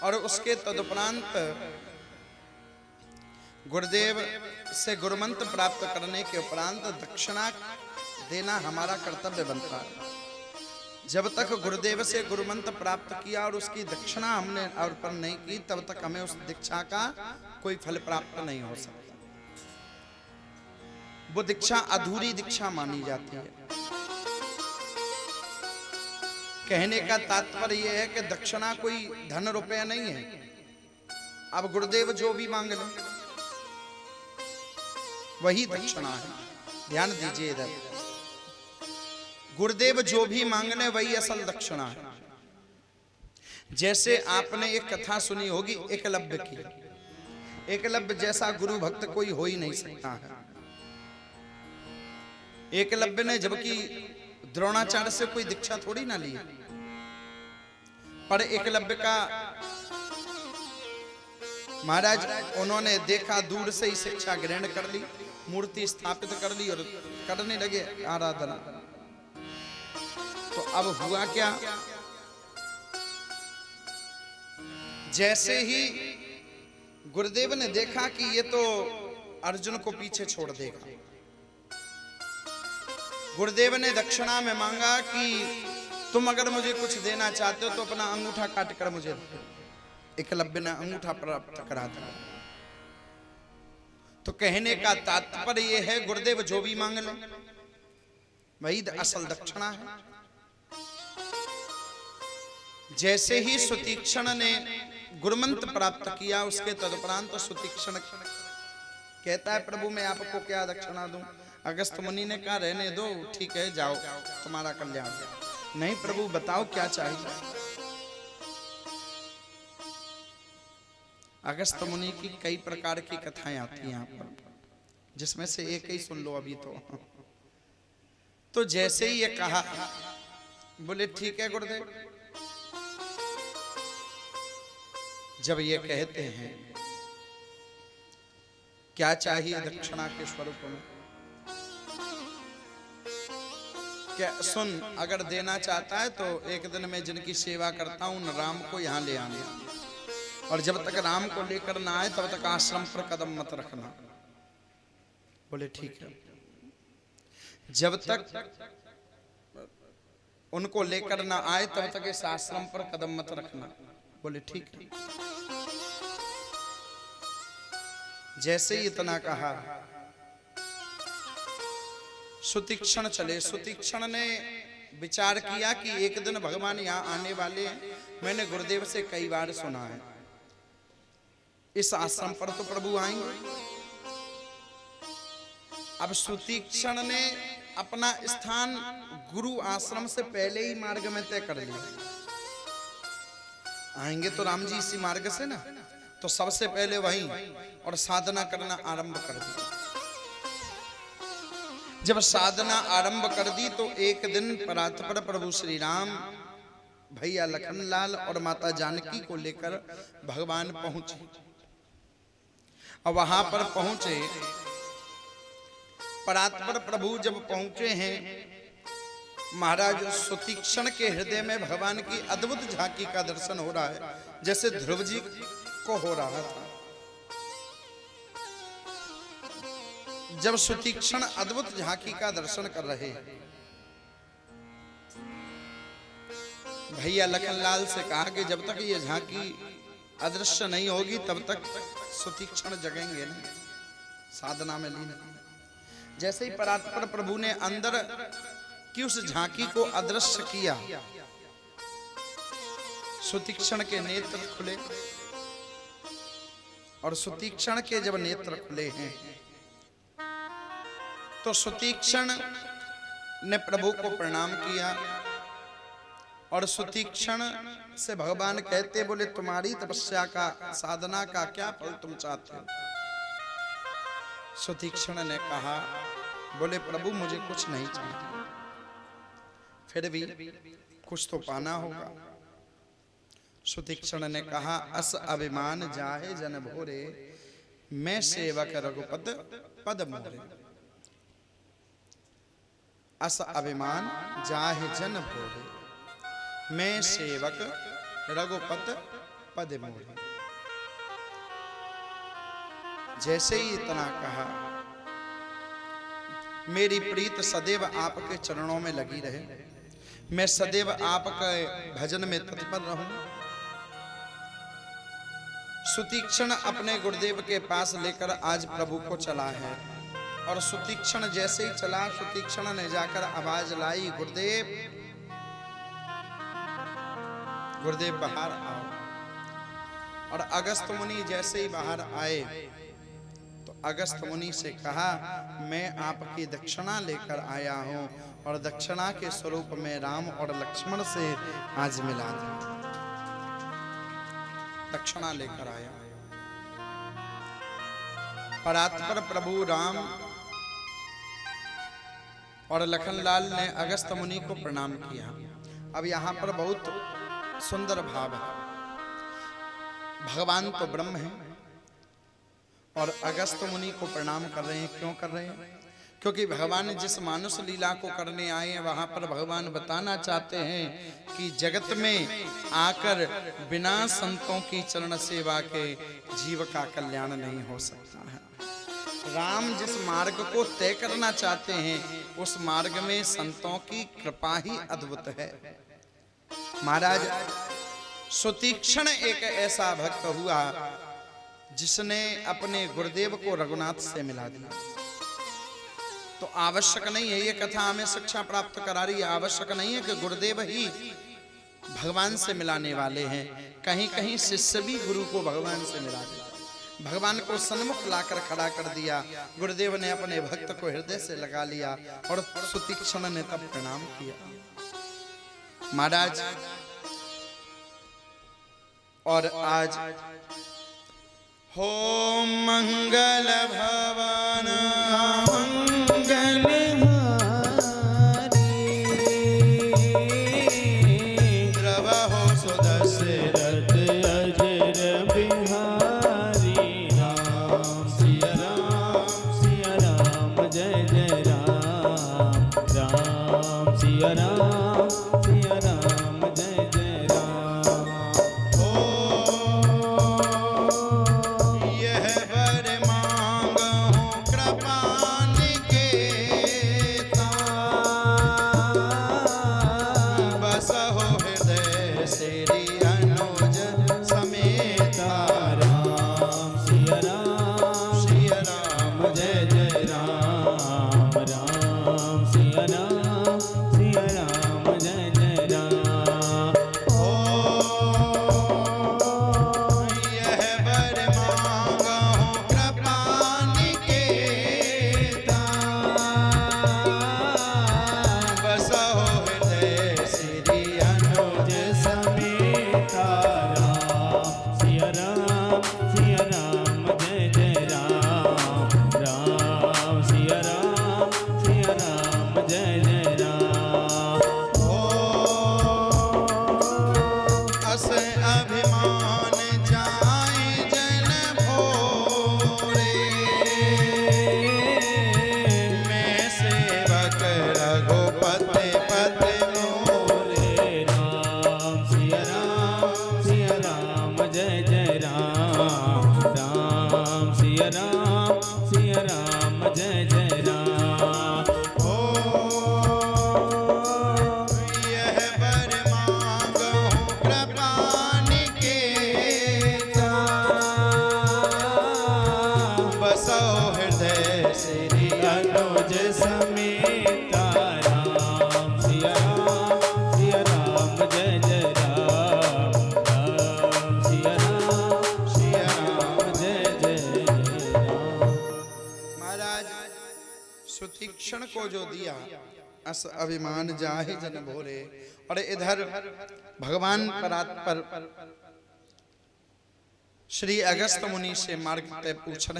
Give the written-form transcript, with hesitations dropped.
और उसके तदुपरांत गुरुदेव से गुरुमंत्र प्राप्त करने के उपरांत दक्षिणा देना हमारा कर्तव्य बनता है। जब तक गुरुदेव से गुरुमंत्र प्राप्त किया और उसकी दक्षिणा हमने अर्पण नहीं की, तब तक हमें उस दीक्षा का कोई फल प्राप्त नहीं हो सकता। वो दीक्षा अधूरी दीक्षा मानी जाती है। कहने का तात्पर्य यह है कि दक्षिणा कोई धन रुपया नहीं है। अब गुरुदेव जो भी मांग ले वही दक्षिणा है। ध्यान दीजिए इधर, गुरुदेव जो भी मांगने वही असल दक्षिणा है। जैसे आपने एक कथा सुनी होगी एकलव्य की। एकलव्य जैसा गुरु भक्त कोई हो ही नहीं सकता है। एकलव्य ने जबकि द्रोणाचार्य से कोई दीक्षा थोड़ी ना ली, पर एकलव्य का महाराज उन्होंने देखा, दूर से ही शिक्षा ग्रहण कर ली, मूर्ति स्थापित कर ली और करने लगे आराधना। तो अब हुआ क्या, जैसे ही गुरुदेव ने देखा कि ये तो अर्जुन को पीछे छोड़ देगा, गुरुदेव ने दक्षिणा में मांगा कि तुम अगर मुझे कुछ देना चाहते हो तो अपना अंगूठा काट कर मुझे दो। एकलव्य ने अंगूठा प्राप्त करा दिया। तो कहने का तात्पर्य यह है, गुरुदेव जो भी मांग ले वही असल दक्षिणा है। जैसे ही सुतीक्षण ने गुरुमंत्र प्राप्त किया, उसके तदुपरांत सुतीक्षण कहता है, प्रभु मैं आपको क्या दक्षिणा दूं? अगस्त मुनि ने कहा रहने दो, ठीक है जाओ, तुम्हारा कल्याण। नहीं प्रभु बताओ क्या चाहिए। अगस्त मुनि की कई प्रकार की कथाएं आती हैं यहाँ पर, जिसमें से एक ही सुन लो अभी। तो जैसे ही ये कहा, बोले ठीक है गुरुदेव। जब ये कहते हैं क्या चाहिए दक्षिणा के स्वरूप में, क्या सुन, अगर देना चाहता है तो एक दिन मैं जिनकी सेवा करता हूं न राम को यहां ले आने, और जब तक राम को लेकर ना आए तब तक आश्रम पर कदम मत रखना। बोले ठीक है। जब तक उनको लेकर ना आए तब तक इस आश्रम पर कदम मत रखना। बोले ठीक है। जैसे ही इतना कहा, सुतीक्षण चले। सुतीक्षण ने विचार किया कि एक दिन भगवान यहाँ आने वाले हैं, मैंने गुरुदेव से कई बार सुना है, इस आश्रम पर तो प्रभु आएंगे। अब सुतीक्षण ने अपना स्थान गुरु आश्रम से पहले ही मार्ग में तय कर लिया। आएंगे तो राम जी इसी मार्ग से ना, तो सबसे पहले वहीं और साधना करना आरंभ कर दी। जब साधना आरंभ कर दी तो एक दिन परात पर प्रभु श्री राम भैया लखनलाल और माता जानकी को लेकर भगवान पहुंचे। और वहां पर पहुंचे, परात पर प्रभु जब पहुंचे हैं, महाराज सुतीक्षण के हृदय में भगवान की अद्भुत झांकी का दर्शन हो रहा है, जैसे ध्रुव जी को हो रहा था। जब सुतीक्षण अद्भुत झांकी का दर्शन कर रहे, भैया लखनलाल से कहा कि जब तक ये झांकी अदृश्य नहीं होगी तब तक सुतीक्षण जगेंगे नहीं, साधना में लीन। जैसे ही परात पर प्रभु ने अंदर की उस झांकी को अदृश्य किया, सुतीक्षण के नेत्र खुले। और सुतीक्षण के जब नेत्र खुले हैं तो सुतीक्षण ने प्रभु को प्रणाम किया। और सुतीक्षण से भगवान कहते, बोले तुम्हारी तपस्या का, साधना का क्या फल तुम चाहते हो? सुतीक्षण ने कहा, बोले प्रभु मुझे कुछ नहीं चाहिए, फिर भी कुछ तो पाना होगा। सुतीक्षण ने कहा, अस अभिमान जाहे जन भोरे, मैं सेवक रघुपद पद मोरे। अस अभिमान जाहे जन भोरे, मैं सेवक रघुपत पद मोहि। जैसे ही इतना कहा, मेरी प्रीत सदैव आपके चरणों में लगी रहे, मैं सदैव आपके भजन में तत्पर रहूं। सुतीक्षण अपने गुरुदेव के पास लेकर आज प्रभु को चला है, और सुतीक्षण जैसे ही चला, सुतीक्षण ने जाकर आवाज लाई, गुरुदेव गुरुदेव बाहर आओ। और अगस्त मुनि जैसे ही बाहर आए तो अगस्त मुनि से कहा, मैं आपकी दक्षिणा लेकर आया हूं, और दक्षिणा के स्वरूप में राम और लक्ष्मण से आज मिला दूं। दक्षिणा लेकर आया। परात्पर प्रभु राम और लखनलाल ने अगस्त मुनि को प्रणाम किया। अब यहां पर बहुत सुंदर भाव है। भगवान तो ब्रह्म है और अगस्त मुनि को प्रणाम कर रहे हैं। क्यों कर रहे हैं? क्योंकि भगवान जिस मानुष लीला को करने आए हैं, वहां पर भगवान बताना चाहते हैं कि जगत में आकर बिना संतों की चरण सेवा के जीव का कल्याण नहीं हो सकता है। राम जिस मार्ग को तय करना चाहते हैं, उस मार्ग में संतों की कृपा ही अद्भुत है। महाराज, सुतीक्षण एक ऐसा भक्त हुआ जिसने अपने गुरुदेव को रघुनाथ से मिला दिया। तो आवश्यक नहीं है, ये कथा हमें शिक्षा प्राप्त करा रही है, आवश्यक नहीं है कि गुरुदेव ही भगवान से मिलाने वाले हैं। कहीं कहीं शिष्य भी गुरु को भगवान से मिला दिया। भगवान को सन्मुख लाकर खड़ा कर दिया। गुरुदेव ने अपने भक्त को हृदय से लगा लिया और सुतीक्षण ने तब प्रणाम किया। महाराज, और आज हो मंगल भवन मंगल द्रवहो सुदशरथ अजर बिहारी। राम सिया राम जय जय राम। राम सिया राम जय जय राम। सुतीक्षण को जो दिया, अस अभिमान जाहि जन भोरे। और इधर भगवान परात्पर श्री अगस्त मुनि से मार्ग तय पूछ रहे